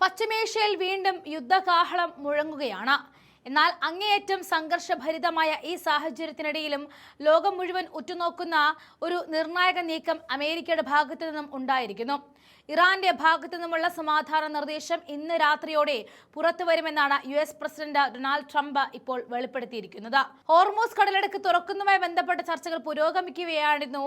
പശ്ചിമേഷ്യയിൽ വീണ്ടും യുദ്ധകാഹളം മുഴങ്ങുകയാണ്. എന്നാൽ അങ്ങേയറ്റം സംഘർഷഭരിതമായ ഈ സാഹചര്യത്തിനിടയിലും ലോകം മുഴുവൻ ഉറ്റുനോക്കുന്ന ഒരു നിർണായക നീക്കം അമേരിക്കയുടെ ഭാഗത്തു നിന്നും ഉണ്ടായിരിക്കുന്നു. ഇറാന്റെ ഭാഗത്തു നിന്നുമുള്ള സമാധാന നിർദ്ദേശം ഇന്ന് രാത്രിയോടെ പുറത്തു വരുമെന്നാണ് US പ്രസിഡന്റ് ഡൊണാൾഡ് ട്രംപ് ഇപ്പോൾ വെളിപ്പെടുത്തിയിരിക്കുന്നത്. ഹോർമൂസ് കടലിടുക്ക് തുറക്കുന്നതുമായി ബന്ധപ്പെട്ട ചർച്ചകൾ പുരോഗമിക്കുകയായിരുന്നു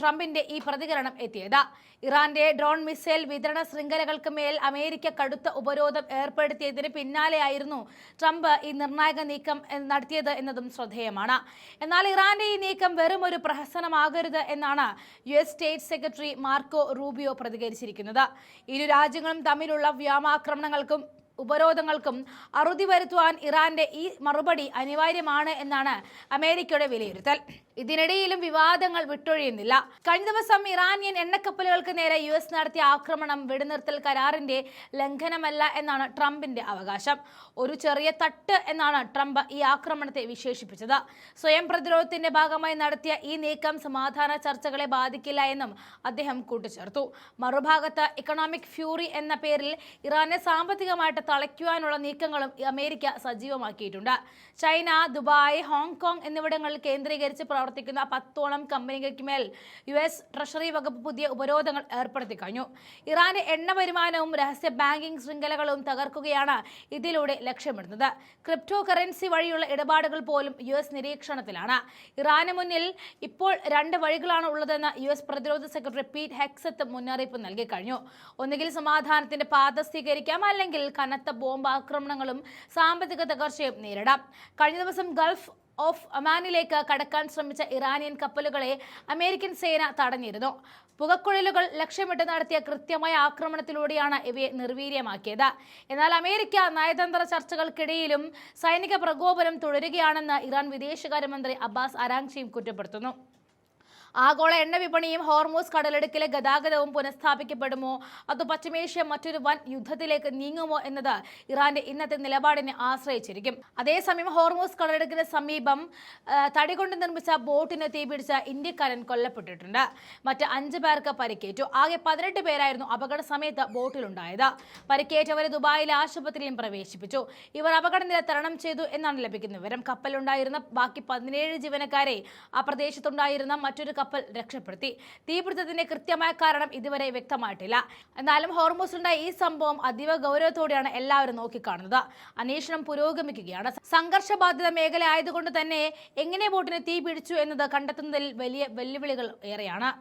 ട്രംപിന്റെ ഈ പ്രതികരണം എത്തിയത്. ഇറാന്റെ ഡ്രോൺ മിസൈൽ വിതരണ ശൃംഖലകൾക്ക് മേൽ അമേരിക്ക കടുത്ത ഉപരോധം ഏർപ്പെടുത്തിയതിന് പിന്നാലെയായിരുന്നു ട്രംപ് ഈ നിർണായക നീക്കം നടത്തിയത് എന്നതും ശ്രദ്ധേയമാണ്. എന്നാൽ ഇറാന്റെ ഈ നീക്കം വെറും ഒരു പ്രഹസനമാകരുത് എന്നാണ് US state secretary Marco Rubio പ്രതികരിച്ചിരിക്കുന്നത്. ഇരു രാജ്യങ്ങളും തമ്മിലുള്ള വ്യോമാക്രമണങ്ങൾക്കും ഉപരോധങ്ങൾക്കും അറുതി വരുത്തുവാൻ ഇറാന്റെ ഈ മറുപടി അനിവാര്യമാണ് എന്നാണ് അമേരിക്കയുടെ വിലയിരുത്തൽ. ഇതിനിടയിലും വിവാദങ്ങൾ വിട്ടൊഴിയുന്നില്ല. കഴിഞ്ഞ ദിവസം ഇറാനിയൻ എണ്ണക്കപ്പലുകൾക്ക് നേരെ US നടത്തിയ ആക്രമണം വെടിനിർത്തൽ കരാറിന്റെ ലംഘനമല്ല എന്നാണ് ട്രംപിന്റെ അവകാശം. ഒരു ചെറിയ തട്ട് എന്നാണ് ട്രംപ് ഈ ആക്രമണത്തെ വിശേഷിപ്പിച്ചത്. സ്വയം പ്രതിരോധത്തിന്റെ ഭാഗമായി നടത്തിയ ഈ നീക്കം സമാധാന ചർച്ചകളെ ബാധിക്കില്ല എന്നും അദ്ദേഹം കൂട്ടിച്ചേർത്തു. മറുഭാഗത്ത് ഇക്കണോമിക് ഫ്യൂറി എന്ന പേരിൽ ഇറാനെ സാമ്പത്തികമായിട്ട് തളയ്ക്കുവാനുള്ള നീക്കങ്ങളും അമേരിക്ക സജീവമാക്കിയിട്ടുണ്ട്. ചൈന, ദുബായ്, ഹോങ്കോങ് എന്നിവിടങ്ങളിൽ കേന്ദ്രീകരിച്ച് പ്രവർത്തിക്കുന്ന 10ഓളം കമ്പനികൾക്ക് മേൽ US ട്രഷറി വകുപ്പ് പുതിയ ഉപരോധങ്ങൾ ഏർപ്പെടുത്തി കഴിഞ്ഞു. ഇറാന്റെ എണ്ണ വരുമാനവും രഹസ്യ ബാങ്കിംഗ് ശൃംഖലകളും തകർക്കുകയാണ് ഇതിലൂടെ ലക്ഷ്യമിടുന്നത്. ക്രിപ്റ്റോ കറൻസി വഴിയുള്ള ഇടപാടുകൾ പോലും US നിരീക്ഷണത്തിലാണ്. ഇറാന് മുന്നിൽ ഇപ്പോൾ 2 വഴികളാണ് ഉള്ളതെന്ന് US പ്രതിരോധ സെക്രട്ടറി പീറ്റ് ഹെക്സത്ത് മുന്നറിയിപ്പ് നൽകി കഴിഞ്ഞു. ഒന്നുകിൽ സമാധാനത്തിന്റെ പാത സ്വീകരിക്കാം, അല്ലെങ്കിൽ കനത്ത ബോംബ് ആക്രമണങ്ങളും സാമ്പത്തിക തകർച്ചയും നേരിടാം. കഴിഞ്ഞ ദിവസം ഗൾഫ് ഓഫ് ഒമാനിലേക്ക് കടക്കാൻ ശ്രമിച്ച ഇറാനിയൻ കപ്പലുകളെ അമേരിക്കൻ സേന തടഞ്ഞിരുന്നു. പുകക്കുഴലുകൾ ലക്ഷ്യമിട്ട് നടത്തിയ കൃത്യമായ ആക്രമണത്തിലൂടെയാണ് ഇവയെ നിർവീര്യമാക്കിയത്. എന്നാൽ അമേരിക്ക നയതന്ത്ര ചർച്ചകൾക്കിടയിലും സൈനിക പ്രകോപനം തുടരുകയാണെന്ന് ഇറാൻ വിദേശകാര്യമന്ത്രി അബ്ബാസ് അരാങ്ചിയും കുറ്റപ്പെടുത്തുന്നു. ആഗോള എണ്ണ വിപണിയും ഹോർമൂസ് കടലിടുക്കിലെ ഗതാഗതവും പുനഃസ്ഥാപിക്കപ്പെടുമോ, അതോ പശ്ചിമേഷ്യ മറ്റൊരു വൻ യുദ്ധത്തിലേക്ക് നീങ്ങുമോ എന്നത് ഇറാന്റെ ഇന്നത്തെ നിലപാടിനെ ആശ്രയിച്ചിരിക്കും. അതേസമയം ഹോർമൂസ് കടലിടുക്കിന് സമീപം തടികൊണ്ട് നിർമ്മിച്ച ബോട്ടിന് തീപിടിച്ച ഇന്ത്യക്കാരൻ കൊല്ലപ്പെട്ടിട്ടുണ്ട്. മറ്റ് 5 പേർക്ക് പരിക്കേറ്റു. ആകെ 18 പേരായിരുന്നു അപകട സമയത്ത് ബോട്ടിലുണ്ടായത്. പരിക്കേറ്റവരെ ദുബായിലെ ആശുപത്രിയിലും പ്രവേശിപ്പിച്ചു. ഇവർ അപകടനില തരണം ചെയ്തു എന്നാണ് ലഭിക്കുന്ന വിവരം. കപ്പലുണ്ടായിരുന്ന ബാക്കി 17 ജീവനക്കാരെ ആ പ്രദേശത്തുണ്ടായിരുന്ന മറ്റൊരു കപ്പൽ രക്ഷപ്പെടുത്തി. തീപിടുത്തത്തിന്റെ കൃത്യമായ കാരണം ഇതുവരെ വ്യക്തമായിട്ടില്ല. എന്നാലും ഹോർമൂസിലുണ്ടായ ഈ സംഭവം അതീവ ഗൗരവത്തോടെയാണ് എല്ലാവരും നോക്കിക്കാണുന്നത്. അന്വേഷണം പുരോഗമിക്കുകയാണ്. സംഘർഷബാധിത മേഖല ആയതുകൊണ്ട് തന്നെ എങ്ങനെ ബോട്ടിന് തീ പിടിച്ചു എന്നത് കണ്ടെത്തുന്നതിൽ വലിയ വെല്ലുവിളികൾ ഏറെയാണ്.